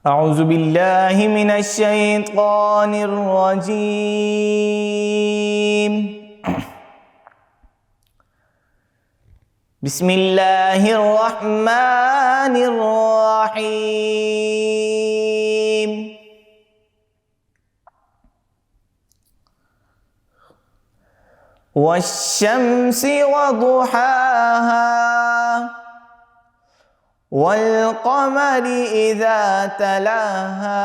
اعوذ باللہ من الشیطان الرجیم بسم اللہ الرحمن الرحیم والشمس وضحاها والقمر إذا تلاها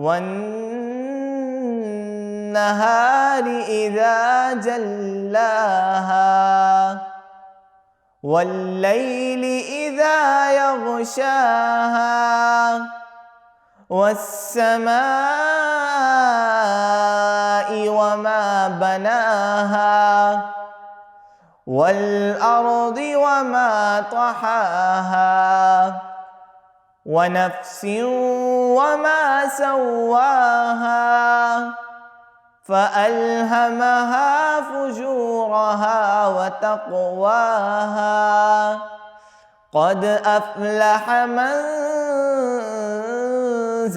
والنهار إذا جلاها والليل إذا يغشاها والسماء وما بناها والأرض وما طحاها ونفس وما سواها فألهمها فجورها وتقواها قد أفلح من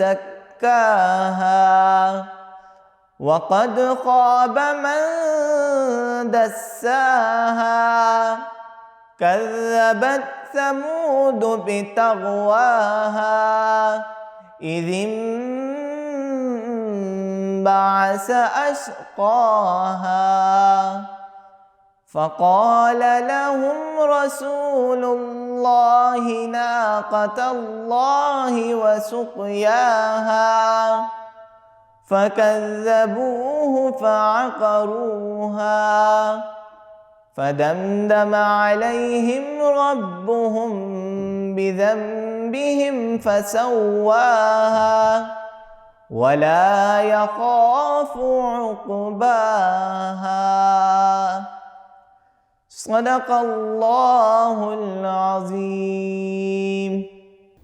زكاها وقد خاب من دساها كذبت ثمود بطغواها إذ انبعث أشقاها فقال لهم رسول الله ناقة الله وسقياها فكذبوه فعقروها فدمدم عليهم ربهم بذنبهم فسواها ولا يخاف عقباها صدق اللہ العظیم۔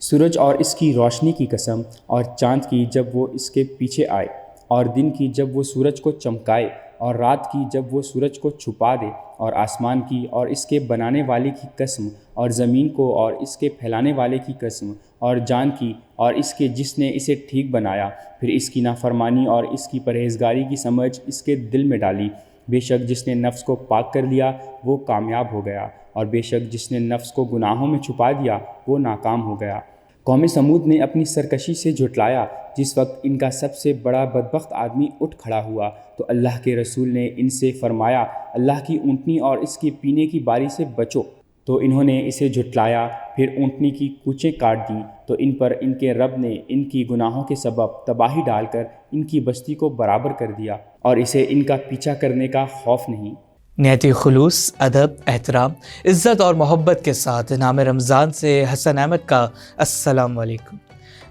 سورج اور اس کی روشنی کی قسم، اور چاند کی جب وہ اس کے پیچھے آئے، اور دن کی جب وہ سورج کو چمکائے، اور رات کی جب وہ سورج کو چھپا دے، اور آسمان کی اور اس کے بنانے والے کی قسم، اور زمین کو اور اس کے پھیلانے والے کی قسم، اور جان کی اور اس کے جس نے اسے ٹھیک بنایا، پھر اس کی نافرمانی اور اس کی پرہیزگاری کی سمجھ اس کے دل میں ڈالی۔ بے شک جس نے نفس کو پاک کر لیا وہ کامیاب ہو گیا، اور بے شک جس نے نفس کو گناہوں میں چھپا دیا وہ ناکام ہو گیا۔ قوم سمود نے اپنی سرکشی سے جھٹلایا جس وقت ان کا سب سے بڑا بدبخت آدمی اٹھ کھڑا ہوا تو اللہ کے رسول نے ان سے فرمایا، اللہ کی اونٹنی اور اس کے پینے کی باری سے بچو۔ تو انہوں نے اسے جھٹلایا، پھر اونٹنی کی کوچیں کاٹ دیں تو ان پر ان کے رب نے ان کی گناہوں کے سبب تباہی ڈال کر ان کی بستی کو برابر کر دیا، اور اسے ان کا پیچھا کرنے کا خوف نہیں۔ نہایت خلوص، ادب، احترام، عزت اور محبت کے ساتھ نام رمضان سے حسن احمد کا السلام علیکم۔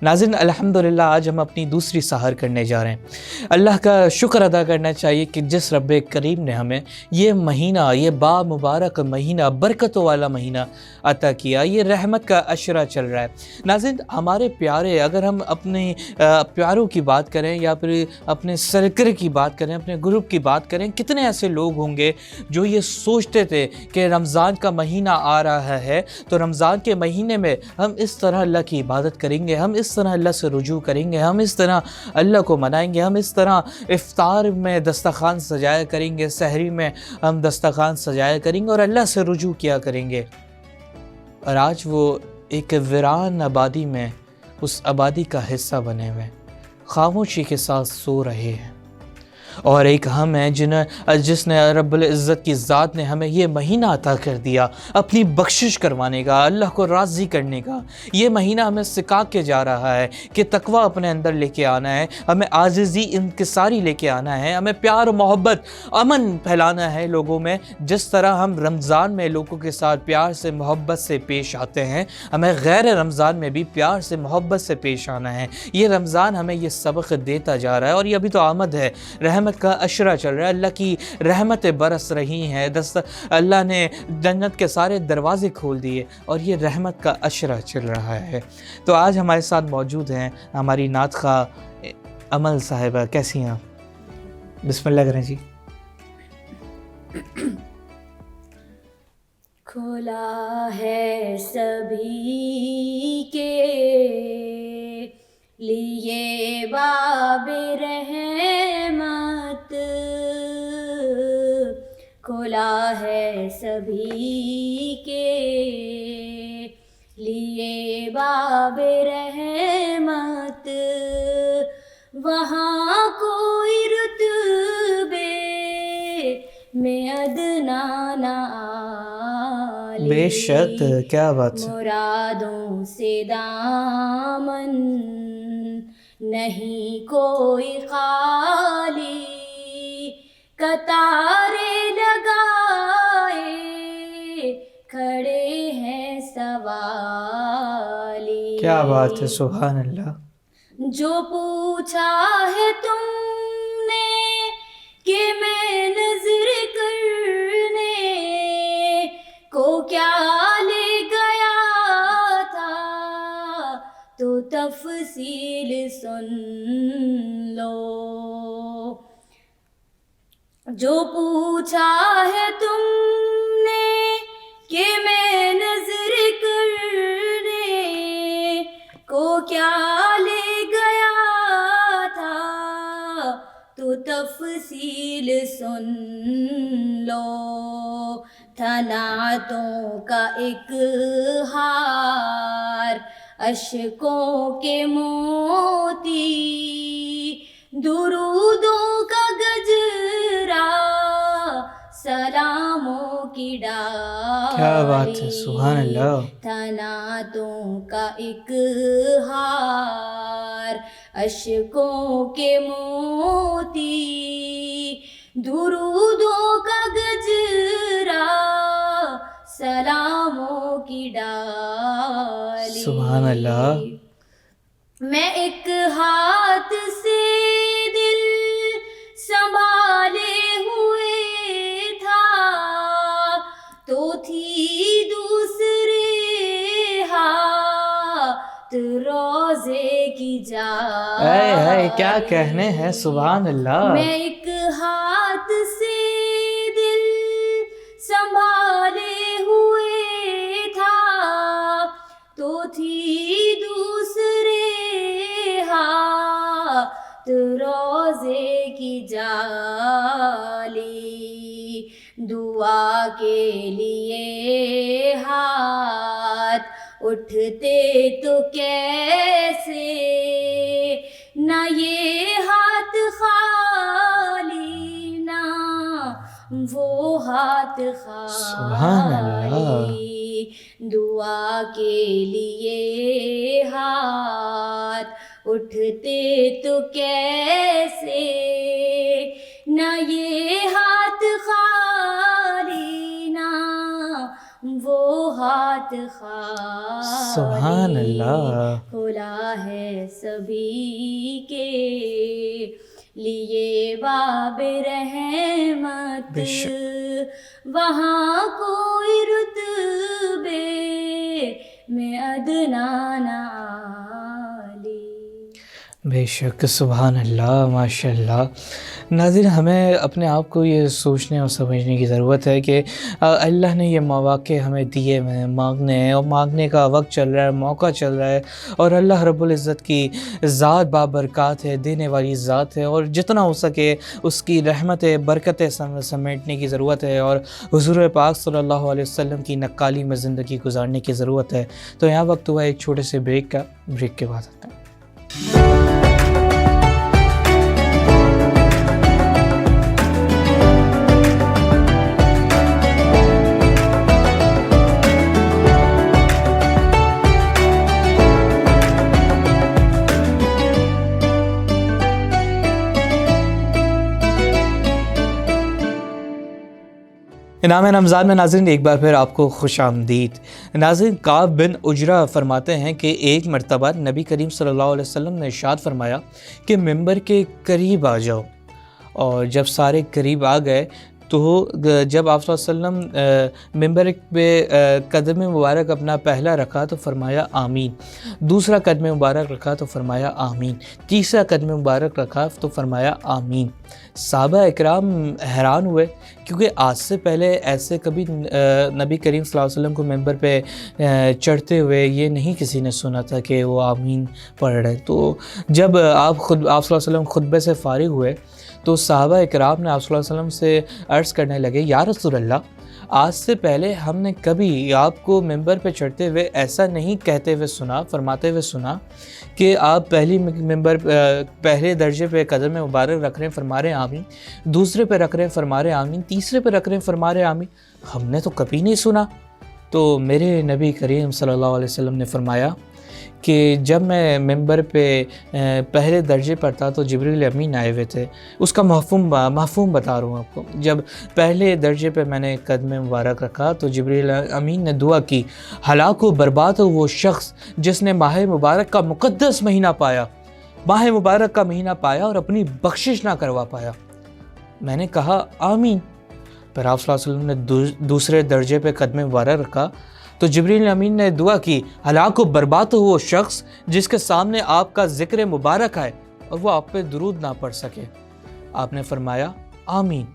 ناظرین، الحمدللہ آج ہم اپنی دوسری سحر کرنے جا رہے ہیں۔ اللہ کا شکر ادا کرنا چاہیے کہ جس رب کریم نے ہمیں یہ مہینہ، یہ با مبارک مہینہ، برکتوں والا مہینہ عطا کیا، یہ رحمت کا عشرہ چل رہا ہے۔ ناظرین، ہمارے پیارے، اگر ہم اپنے پیاروں کی بات کریں یا پھر اپنے سرکل کی بات کریں، اپنے گروپ کی بات کریں، کتنے ایسے لوگ ہوں گے جو یہ سوچتے تھے کہ رمضان کا مہینہ آ رہا ہے تو رمضان کے مہینے میں ہم اس طرح اللہ کی عبادت کریں گے، ہم اس طرح اللہ سے رجوع کریں گے، ہم اس طرح اللہ کو منائیں گے، ہم اس طرح افطار میں دسترخوان سجایا کریں گے، سحری میں ہم دسترخوان سجایا کریں گے اور اللہ سے رجوع کیا کریں گے۔ اور آج وہ ایک ویران آبادی میں اس آبادی کا حصہ بنے ہوئے خاموشی کے ساتھ سو رہے ہیں، اور ایک ہم ہیں جس نے رب العزت کی ذات نے ہمیں یہ مہینہ عطا کر دیا اپنی بخشش کروانے کا، اللہ کو راضی کرنے کا۔ یہ مہینہ ہمیں سکھا کے جا رہا ہے کہ تقوی اپنے اندر لے کے آنا ہے، ہمیں عاجزی، انکساری لے کے آنا ہے، ہمیں پیار و محبت، امن پھیلانا ہے لوگوں میں۔ جس طرح ہم رمضان میں لوگوں کے ساتھ پیار سے، محبت سے پیش آتے ہیں، ہمیں غیر رمضان میں بھی پیار سے، محبت سے پیش آنا ہے۔ یہ رمضان ہمیں یہ سبق دیتا جا رہا ہے، اور یہ ابھی تو آمد ہے، رحمت کا عشرہ چل رہا ہے، اللہ کی رحمتیں برس رہی ہیں، اللہ نے جنت کے سارے دروازے کھول دیے اور یہ رحمت کا عشرہ چل رہا ہے۔ تو آج ہمارے ساتھ موجود ہیں ہماری نعت خواہ امل صاحبہ۔ کیسی ہیں آپ؟ بسم اللہ کریں جی۔ کھولا ہے سبھی کے لیے باب رحمت کھلا ہے سبھی کے لیے باب رحمت، وہاں کوئی رتبے میں ادنا نہ عالی، بے شک، کیا بات ہے، مرادوں سے دامن نہیں کوئی خالی، قطارے لگائے کھڑے ہیں سوالی، کیا بات ہے، سبحان اللہ۔ جو پوچھا ہے تم نے کہ میں نظر کرنے کو کیا لے گیا تھا، تو تفصیل سن لو۔ جو پوچھا ہے تم نے کہ میں نظر کرنے کو کیا لے گیا تھا، تو تفصیل سن لو۔ تھا نعتوں کا ایک ہار اشکوں کے موتی، درودوں کا گجرا سلاموں کی ڈالی، کیا بات ہے، سبحان اللہ۔ تھا نعتوں کا ایک ہار اشکوں کے موتی، درودوں کا گجرا سلاموں کی ڈالی، سبحان اللہ۔ میں ایک ہاتھ سے دل سنبھالے ہوئے تھا، تو تھی دوسرے ہاتھ روزے کی جالی، اے اے کیا کہنے ہیں، سبحان اللہ۔ میں ایک ہاتھ سے دل سنبھالے ہوئے تھا، تو تھی دوسرے ہاتھ روزے کی جالی، دعا کے لیے ہاتھ اٹھتے تو کیسے، نہ یہ ہاتھ خالی نہ وہ ہاتھ سبحان اللہ۔ خالی، دعا کے لیے ہاتھ اٹھتے تو کیسے، نہ یہ ہاتھ خالی نہ وہ ہاتھ خالی، سبحان اللہ۔ کھلا ہے سبھی کے لیے باب رحمت، بے شک، وہاں کوئی رتبے میں ادنا نہ عالی۔ بے شک، سبحان اللہ، ماشاء اللہ۔ ناظرین، ہمیں اپنے آپ کو یہ سوچنے اور سمجھنے کی ضرورت ہے کہ اللہ نے یہ مواقع ہمیں دیے ہیں مانگنے ہیں، اور مانگنے کا وقت چل رہا ہے، موقع چل رہا ہے، اور اللہ رب العزت کی ذات بابرکات ہے، دینے والی ذات ہے، اور جتنا ہو سکے اس کی رحمت برکتیں سمیٹنے کی ضرورت ہے، اور حضور پاک صلی اللہ علیہ وسلم کی نقالی میں زندگی گزارنے کی ضرورت ہے۔ تو یہاں وقت ہوا ایک چھوٹے سے بریک کا، بریک کے بعد آتے ہیں۔ انعام رمضان میں ناظرین ایک بار پھر آپ کو خوش آمدید۔ ناظرین، کعب بن عجرہ فرماتے ہیں کہ ایک مرتبہ نبی کریم صلی اللہ علیہ وسلم نے ارشاد فرمایا کہ ممبر کے قریب آ جاؤ، اور جب سارے قریب آ گئے تو جب آپ صلی اللہ علیہ وسلم ممبر پہ قدم مبارک اپنا پہلا رکھا تو فرمایا آمین، دوسرا قدم مبارک رکھا تو فرمایا آمین، تیسرا قدم مبارک رکھا تو فرمایا آمین۔ صحابہ اکرام حیران ہوئے، کیونکہ آج سے پہلے ایسے کبھی نبی کریم صلی اللہ علیہ وسلم کو ممبر پہ چڑھتے ہوئے یہ نہیں کسی نے سنا تھا کہ وہ آمین پڑھ رہے۔ تو جب آپ صلی اللہ علیہ وسلم خطبے سے فارغ ہوئے تو صحابہ اکرام نے آپ صلی اللہ علیہ وسلم سے عرض کرنے لگے، یا رسول اللہ، آج سے پہلے ہم نے کبھی آپ کو ممبر پہ چڑھتے ہوئے ایسا نہیں کہتے ہوئے سنا، فرماتے ہوئے سنا کہ آپ پہلے درجے پہ قدم مبارک رکھ رہے ہیں، فرما رہے ہیں آمین، دوسرے پہ رکھ رہے ہیں، فرما رہے ہیں آمین، تیسرے پہ رکھ رہے ہیں، فرما رہے ہیں آمین، ہم نے تو کبھی نہیں سنا۔ تو میرے نبی کریم صلی اللہ علیہ وسلم نے فرمایا کہ جب میں ممبر پہ پہلے درجے پر تھا تو جبریل امین آئے ہوئے تھے۔ اس کا مفہوم بتا رہا ہوں آپ کو۔ جب پہلے درجے پہ میں نے قدم مبارک رکھا تو جبریل امین نے دعا کی، ہلاک و برباد ہو وہ شخص جس نے ماہ مبارک کا مقدس مہینہ پایا، ماہ مبارک کا مہینہ پایا اور اپنی بخشش نہ کروا پایا۔ میں نے کہا آمین۔ پھر آپ صلی اللہ علیہ وسلم نے دوسرے درجے پہ قدم مبارک رکھا تو جبریل امین نے دعا کی، ہلاک و برباد ہو وہ شخص جس کے سامنے آپ کا ذکر مبارک آئے اور وہ آپ پہ درود نہ پڑھ سکے۔ آپ نے فرمایا آمین۔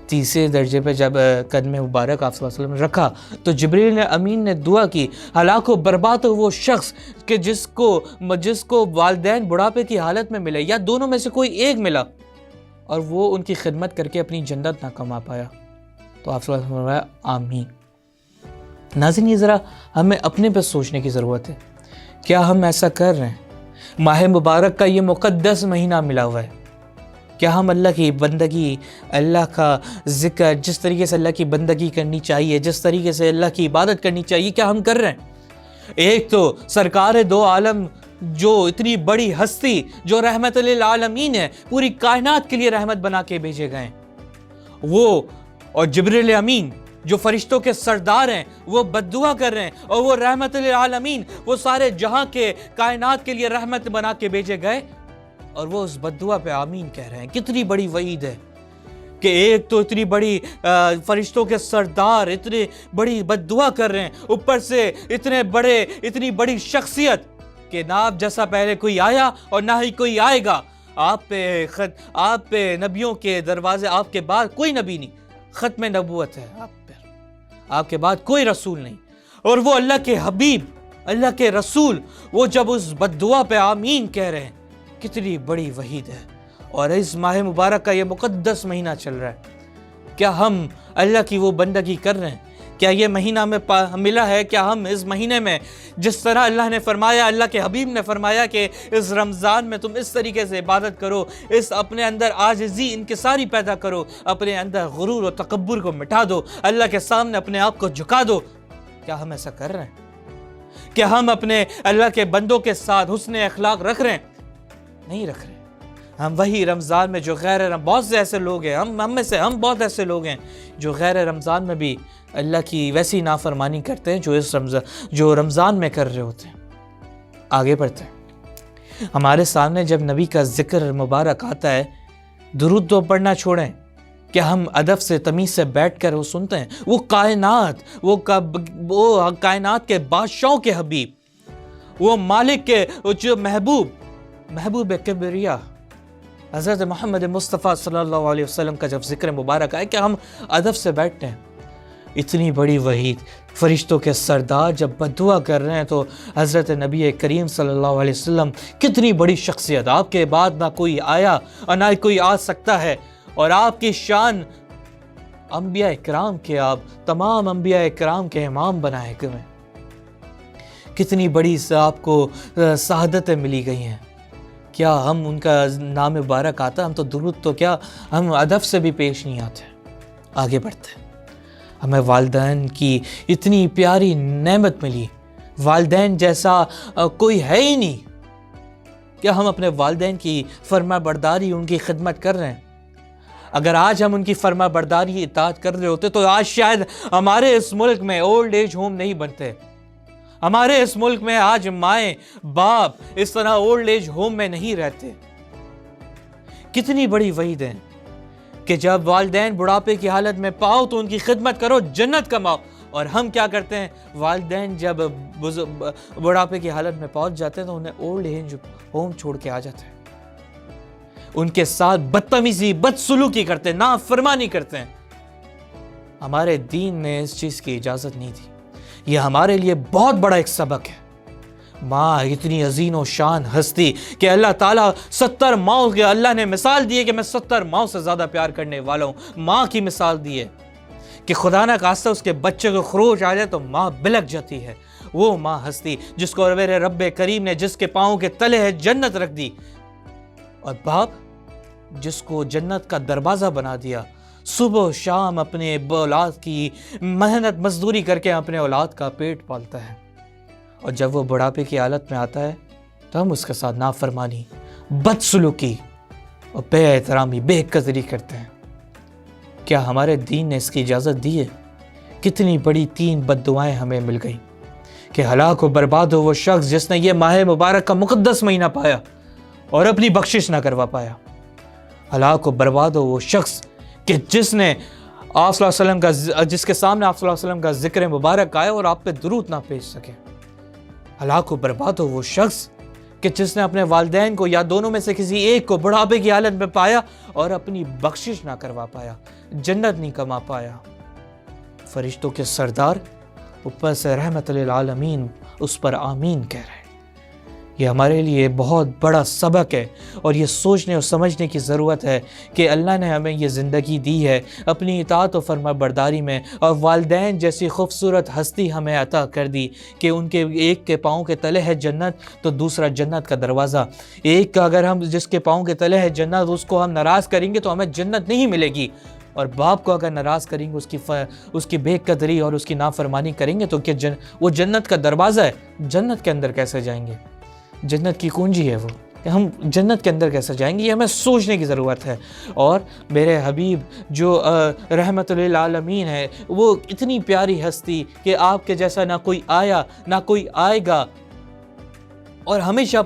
تیسرے درجے پہ جب قدم مبارک آپ صلی اللہ علیہ وسلم رکھا تو جبریل امین نے دعا کی، ہلاک و برباد ہو وہ شخص کہ جس کو والدین بڑھاپے کی حالت میں ملے یا دونوں میں سے کوئی ایک ملا اور وہ ان کی خدمت کر کے اپنی جنت نہ کما پایا۔ تو آپ صلی اللہ علیہ وسلم نے فرمایا آمین۔ ناظرین، یہ ذرا ہمیں اپنے پہ سوچنے کی ضرورت ہے، کیا ہم ایسا کر رہے ہیں؟ ماہ مبارک کا یہ مقدس مہینہ ملا ہوا ہے، کیا ہم اللہ کی بندگی، اللہ کا ذکر، جس طریقے سے اللہ کی بندگی کرنی چاہیے، جس طریقے سے اللہ کی عبادت کرنی چاہیے، کیا ہم کر رہے ہیں؟ ایک تو سرکار دو عالم، جو اتنی بڑی ہستی، جو رحمت للعالمین ہے، پوری کائنات کے لیے رحمت بنا کے بھیجے گئے ہیں، وہ اور جبریل امین جو فرشتوں کے سردار ہیں، وہ بد دعا کر رہے ہیں، اور وہ رحمت للعالمین، وہ سارے جہاں کے کائنات کے لیے رحمت بنا کے بھیجے گئے، اور وہ اس بد دعا پہ آمین کہہ رہے ہیں۔ کتنی بڑی وعید ہے کہ ایک تو اتنی بڑی فرشتوں کے سردار اتنی بڑی بد دعا کر رہے ہیں، اوپر سے اتنی بڑی شخصیت کہ نہ آپ جیسا پہلے کوئی آیا اور نہ ہی کوئی آئے گا، آپ پہ نبیوں کے دروازے، آپ کے بعد کوئی نبی نہیں، ختم نبوت ہے آپ کے بعد کوئی رسول نہیں، اور وہ اللہ کے حبیب، اللہ کے رسول، وہ جب اس بد دعا پہ آمین کہہ رہے ہیں، کتنی بڑی وعید ہے۔ اور اس ماہ مبارک کا یہ مقدس مہینہ چل رہا ہے، کیا ہم اللہ کی وہ بندگی کر رہے ہیں؟ کیا یہ مہینہ ہمیں ملا ہے؟ کیا ہم اس مہینے میں جس طرح اللہ نے فرمایا، اللہ کے حبیب نے فرمایا کہ اس رمضان میں تم اس طریقے سے عبادت کرو، اس اپنے اندر عاجزی، انکساری پیدا کرو، اپنے اندر غرور و تکبر کو مٹا دو، اللہ کے سامنے اپنے آپ کو جھکا دو، کیا ہم ایسا کر رہے ہیں؟ کیا ہم اپنے اللہ کے بندوں کے ساتھ حسن اخلاق رکھ رہے ہیں؟ نہیں رکھ رہے۔ ہم وہی رمضان میں جو بہت سے ایسے لوگ ہیں، ہم بہت ایسے لوگ ہیں جو غیر رمضان میں بھی اللہ کی ویسی نافرمانی کرتے ہیں جو رمضان میں کر رہے ہوتے ہیں۔ آگے بڑھتے ہیں۔ ہمارے سامنے جب نبی کا ذکر مبارک آتا ہے، درود تو پڑھنا چھوڑیں، کیا ہم ادب سے، تمیز سے بیٹھ کر وہ سنتے ہیں؟ وہ کائنات کے بادشاہوں کے حبیب، وہ مالک کے جو محبوب کبریا حضرت محمد مصطفیٰ صلی اللہ علیہ وسلم کا جب ذکر مبارک آئے، کیا ہم ادب سے بیٹھتے ہیں؟ اتنی بڑی وعید، فرشتوں کے سردار جب بد دعا کر رہے ہیں تو حضرت نبی کریم صلی اللہ علیہ وسلم کتنی بڑی شخصیت، آپ کے بعد نہ کوئی آیا اور نہ کوئی آ سکتا ہے، اور آپ کی شان انبیاء اکرام کے، آپ تمام انبیاء اکرام کے امام بنائے گئے، کتنی بڑی آپ کو سعادتیں ملی گئی ہیں۔ کیا ہم ان کا نام مبارک آتا، ہم تو درود تو کیا ہم ادب سے بھی پیش نہیں آتے۔ آگے بڑھتے ہیں۔ ہمیں والدین کی اتنی پیاری نعمت ملی، والدین جیسا کوئی ہے ہی نہیں، کیا ہم اپنے والدین کی فرما برداری، ان کی خدمت کر رہے ہیں؟ اگر آج ہم ان کی فرما برداری، اطاعت کر رہے ہوتے تو آج شاید ہمارے اس ملک میں اولڈ ایج ہوم نہیں بنتے، ہمارے اس ملک میں آج مائیں باپ اس طرح اولڈ ایج ہوم میں نہیں رہتے۔ کتنی بڑی وعید ہے کہ جب والدین بڑھاپے کی حالت میں پاؤ تو ان کی خدمت کرو، جنت کماؤ. اور ہم کیا کرتے ہیں؟ والدین جب بڑھاپے کی حالت میں پہنچ جاتے ہیں تو انہیں اولڈ ایج ہوم چھوڑ کے آ جاتے ہیں، ان کے ساتھ بدتمیزی بدسلوکی کرتے ہیں، نافرمانی کرتے ہیں. ہمارے دین نے اس چیز کی اجازت نہیں دی. یہ ہمارے لیے بہت بڑا ایک سبق ہے. ماں اتنی عظیم و شان ہستی کہ اللہ تعالیٰ 70 ماؤں کے اللہ نے مثال دی ہے کہ میں 70 ماؤں سے زیادہ پیار کرنے والا ہوں. ماں کی مثال دی ہے کہ خدا نہ خواستہ اس کے بچے کو خروج آ جائے تو ماں بلک جاتی ہے. وہ ماں ہستی جس کو میرے رب کریم نے جس کے پاؤں کے تلے ہے جنت رکھ دی. اور باپ جس کو جنت کا دروازہ بنا دیا، صبح و شام اپنے اولاد کی محنت مزدوری کر کے اپنے اولاد کا پیٹ پالتا ہے. اور جب وہ بڑھاپے کی حالت میں آتا ہے تو ہم اس کے ساتھ نافرمانی، بدسلوکی اور بے احترامی، بے قدری کرتے ہیں. کیا ہمارے دین نے اس کی اجازت دی ہے؟ کتنی بڑی 3 بددعائیں ہمیں مل گئی کہ ہلاک و برباد ہو وہ شخص جس نے یہ ماہ مبارک کا مقدس مہینہ پایا اور اپنی بخشش نہ کروا پایا. ہلاک و برباد ہو وہ شخص کہ جس نے آپ صلی اللہ علیہ وسلم کا جس کے سامنے آپ صلی اللہ علیہ وسلم کا ذکر مبارک آئے اور آپ پہ درود نہ بھیج سکے. ہلاک و برباد ہو وہ شخص کہ جس نے اپنے والدین کو یا دونوں میں سے کسی ایک کو بڑھاپے کی حالت میں پایا اور اپنی بخشش نہ کروا پایا، جنت نہیں کما پایا. فرشتوں کے سردار اوپر سے رحمت للعالمین اس پر آمین کہہ رہے ہیں. یہ ہمارے لیے بہت بڑا سبق ہے اور یہ سوچنے اور سمجھنے کی ضرورت ہے کہ اللہ نے ہمیں یہ زندگی دی ہے اپنی اطاعت و فرما برداری میں، اور والدین جیسی خوبصورت ہستی ہمیں عطا کر دی کہ ان کے ایک کے پاؤں کے تلے ہے جنت تو دوسرا جنت کا دروازہ. ایک کا اگر ہم جس کے پاؤں کے تلے ہے جنت اس کو ہم ناراض کریں گے تو ہمیں جنت نہیں ملے گی، اور باپ کو اگر ناراض کریں گے، اس کی بے قدری اور اس کی نافرمانی کریں گے تو کیا وہ جنت کا دروازہ ہے؟ جنت کے اندر کیسے جائیں گے؟ جنت کی کنجی ہے وہ، ہم جنت کے اندر کیسے جائیں گے؟ یہ ہمیں سوچنے کی ضرورت ہے. اور میرے حبیب جو رحمت للعالمین ہے، وہ اتنی پیاری ہستی کہ آپ کے جیسا نہ کوئی آیا نہ کوئی آئے گا، اور ہمیشہ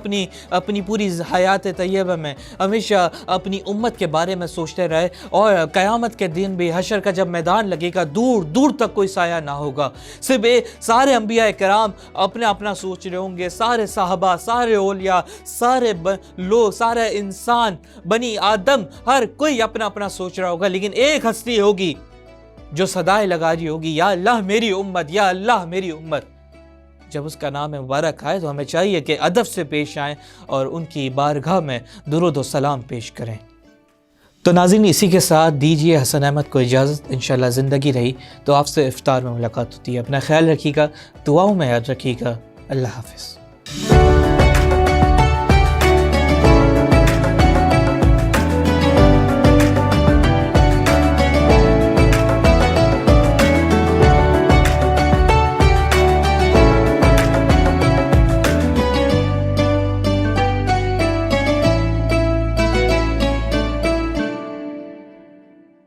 اپنی پوری حیات طیبہ میں ہمیشہ اپنی امت کے بارے میں سوچتے رہے. اور قیامت کے دن بھی حشر کا جب میدان لگے گا دور دور تک کوئی سایہ نہ ہوگا، صرف سارے انبیاء کرام اپنا سوچ رہے ہوں گے، سارے صحابہ، سارے اولیاء، سارے لوگ، سارے انسان، بنی آدم، ہر کوئی اپنا سوچ رہا ہوگا. لیکن ایک ہستی ہوگی جو صدائیں لگا رہی ہوگی، یا اللہ میری امت، یا اللہ میری امت. جب اس کا نام مبارک آئے تو ہمیں چاہیے کہ ادب سے پیش آئیں اور ان کی بارگاہ میں درود و سلام پیش کریں. تو ناظرین، اسی کے ساتھ دیجیے حسن احمد کو اجازت. انشاءاللہ زندگی رہی تو آپ سے افطار میں ملاقات ہوتی ہے. اپنا خیال رکھیے گا، دعاؤں میں یاد رکھیے گا. اللہ حافظ.